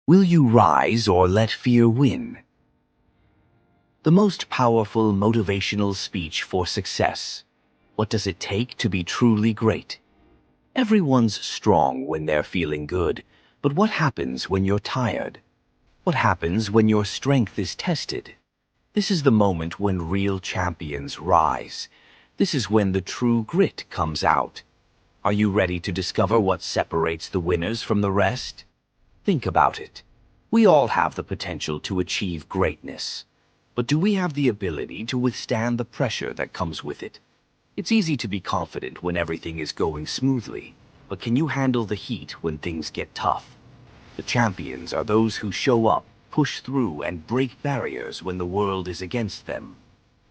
Will you rise or let fear win? The most powerful motivational speech for success. What does it take to be truly great? Everyone's strong when they're feeling good, but what happens when you're tired? What happens when your strength is tested? This is the moment when real champions rise. This is when the true grit comes out. Are you ready to discover what separates the winners from the rest? Think about it. We all have the potential to achieve greatness. But do we have the ability to withstand the pressure that comes with it? It's easy to be confident when everything is going smoothly, but can you handle the heat when things get tough? The champions are those who show up, push through, and break barriers when the world is against them.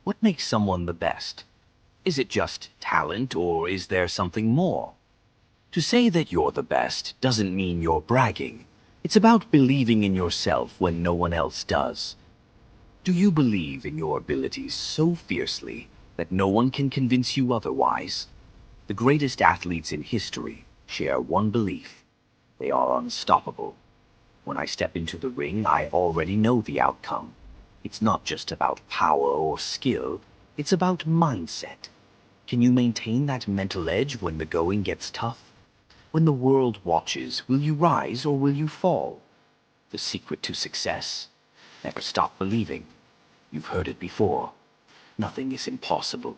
What makes someone the best? Is it just talent, or is there something more? To say that you're the best doesn't mean you're bragging. It's about believing in yourself when no one else does. Do you believe in your abilities so fiercely that no one can convince you otherwise? The greatest athletes in history share one belief. They are unstoppable. When I step into the ring, I already know the outcome. It's not just about power or skill, it's about mindset. Can you maintain that mental edge when the going gets tough? When the world watches, will you rise or will you fall? The secret to success? Never stop believing. You've heard it before. Nothing is impossible.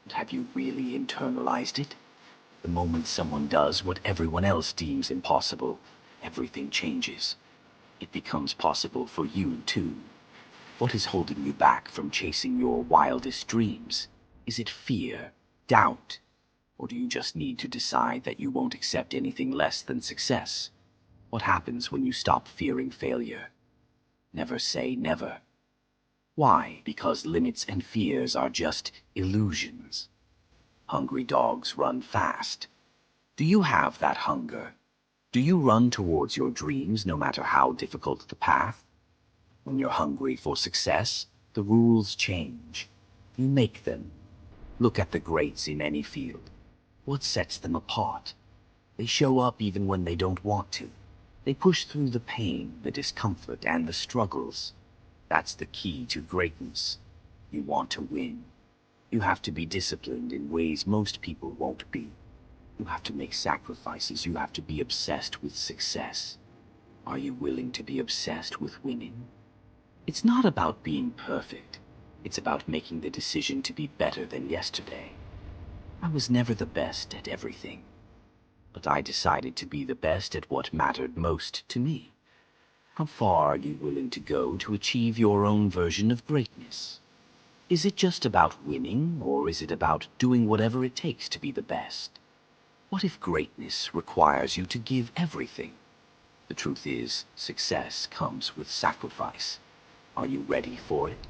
But have you really internalized it? The moment someone does what everyone else deems impossible, everything changes. It becomes possible for you too. What is holding you back from chasing your wildest dreams? Is it fear, doubt? Or do you just need to decide that you won't accept anything less than success? What happens when you stop fearing failure? Never say never. Why? Because limits and fears are just illusions. Hungry dogs run fast. Do you have that hunger? Do you run towards your dreams no matter how difficult the path? When you're hungry for success, the rules change. You make them. Look at the greats in any field. What sets them apart? They show up even when they don't want to. They push through the pain, the discomfort, and the struggles. That's the key to greatness. You want to win. You have to be disciplined in ways most people won't be. You have to make sacrifices. You have to be obsessed with success. Are you willing to be obsessed with winning? It's not about being perfect. It's about making the decision to be better than yesterday. I was never the best at everything, but I decided to be the best at what mattered most to me. How far are you willing to go to achieve your own version of greatness? Is it just about winning, or is it about doing whatever it takes to be the best? What if greatness requires you to give everything? The truth is, success comes with sacrifice. Are you ready for it?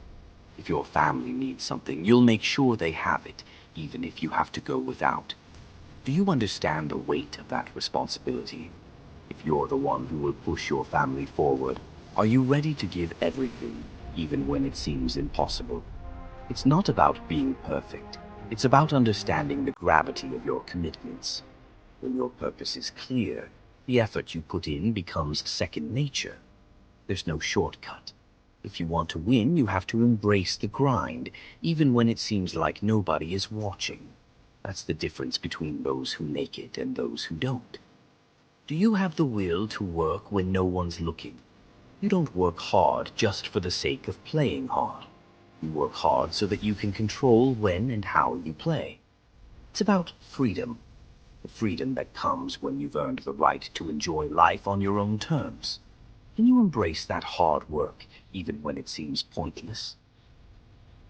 If your family needs something, you'll make sure they have it, even if you have to go without. Do you understand the weight of that responsibility? If you're the one who will push your family forward, are you ready to give everything, even when it seems impossible? It's not about being perfect. It's about understanding the gravity of your commitments. When your purpose is clear, the effort you put in becomes second nature. There's no shortcut. If you want to win, you have to embrace the grind, even when it seems like nobody is watching. That's the difference between those who make it and those who don't. Do you have the will to work when no one's looking? You don't work hard just for the sake of playing hard. You work hard so that you can control when and how you play. It's about freedom. The freedom that comes when you've earned the right to enjoy life on your own terms. Can you embrace that hard work, even when it seems pointless?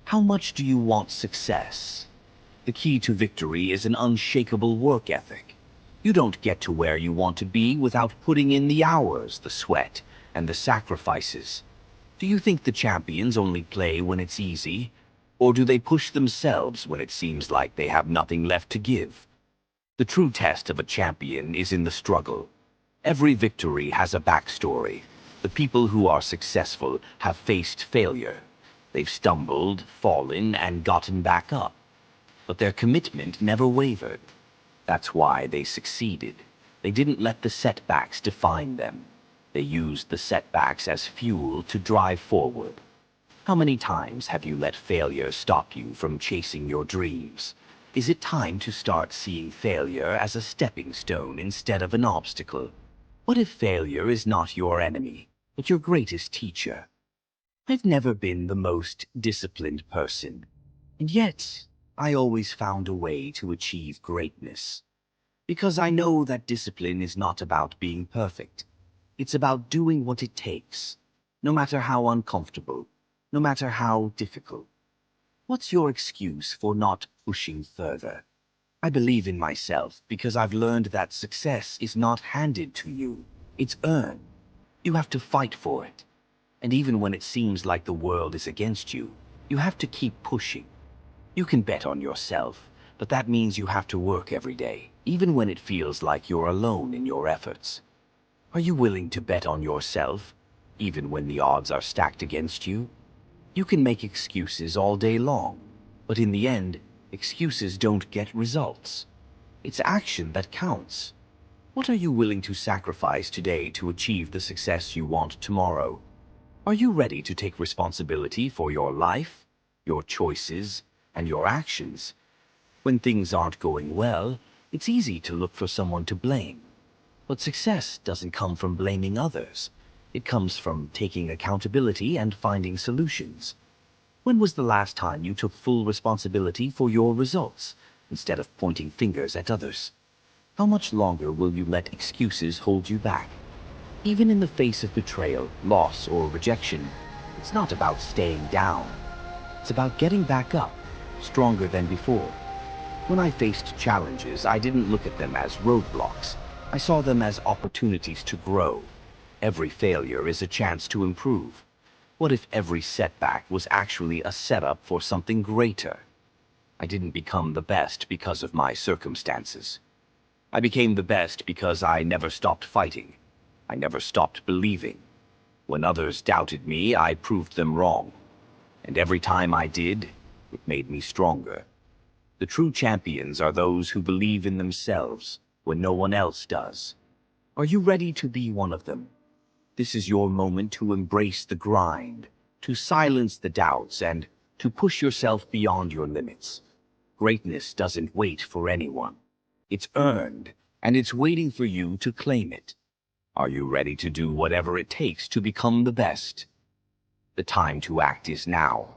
How much do you want success? The key to victory is an unshakable work ethic. You don't get to where you want to be without putting in the hours, the sweat, and the sacrifices. Do you think the champions only play when it's easy? Or do they push themselves when it seems like they have nothing left to give? The true test of a champion is in the struggle. Every victory has a backstory. The people who are successful have faced failure. They've stumbled, fallen, and gotten back up. But their commitment never wavered. That's why they succeeded. They didn't let the setbacks define them. They used the setbacks as fuel to drive forward. How many times have you let failure stop you from chasing your dreams? Is it time to start seeing failure as a stepping stone instead of an obstacle? What if failure is not your enemy, but your greatest teacher? I've never been the most disciplined person, and yet I always found a way to achieve greatness. Because I know that discipline is not about being perfect. It's about doing what it takes, no matter how uncomfortable, no matter how difficult. What's your excuse for not pushing further? I believe in myself because I've learned that success is not handed to you. It's earned. You have to fight for it. And even when it seems like the world is against you, you have to keep pushing. You can bet on yourself, but that means you have to work every day, even when it feels like you're alone in your efforts. Are you willing to bet on yourself, even when the odds are stacked against you? You can make excuses all day long, but in the end, excuses don't get results. It's action that counts. What are you willing to sacrifice today to achieve the success you want tomorrow? Are you ready to take responsibility for your life, your choices, and your actions? When things aren't going well, it's easy to look for someone to blame. But success doesn't come from blaming others. It comes from taking accountability and finding solutions. When was the last time you took full responsibility for your results, instead of pointing fingers at others? How much longer will you let excuses hold you back? Even in the face of betrayal, loss, or rejection, it's not about staying down. It's about getting back up, stronger than before. When I faced challenges, I didn't look at them as roadblocks. I saw them as opportunities to grow. Every failure is a chance to improve. What if every setback was actually a setup for something greater? I didn't become the best because of my circumstances. I became the best because I never stopped fighting. I never stopped believing. When others doubted me, I proved them wrong. And every time I did, it made me stronger. The true champions are those who believe in themselves when no one else does. Are you ready to be one of them? This is your moment to embrace the grind, to silence the doubts, and to push yourself beyond your limits. Greatness doesn't wait for anyone. It's earned, and it's waiting for you to claim it. Are you ready to do whatever it takes to become the best? The time to act is now.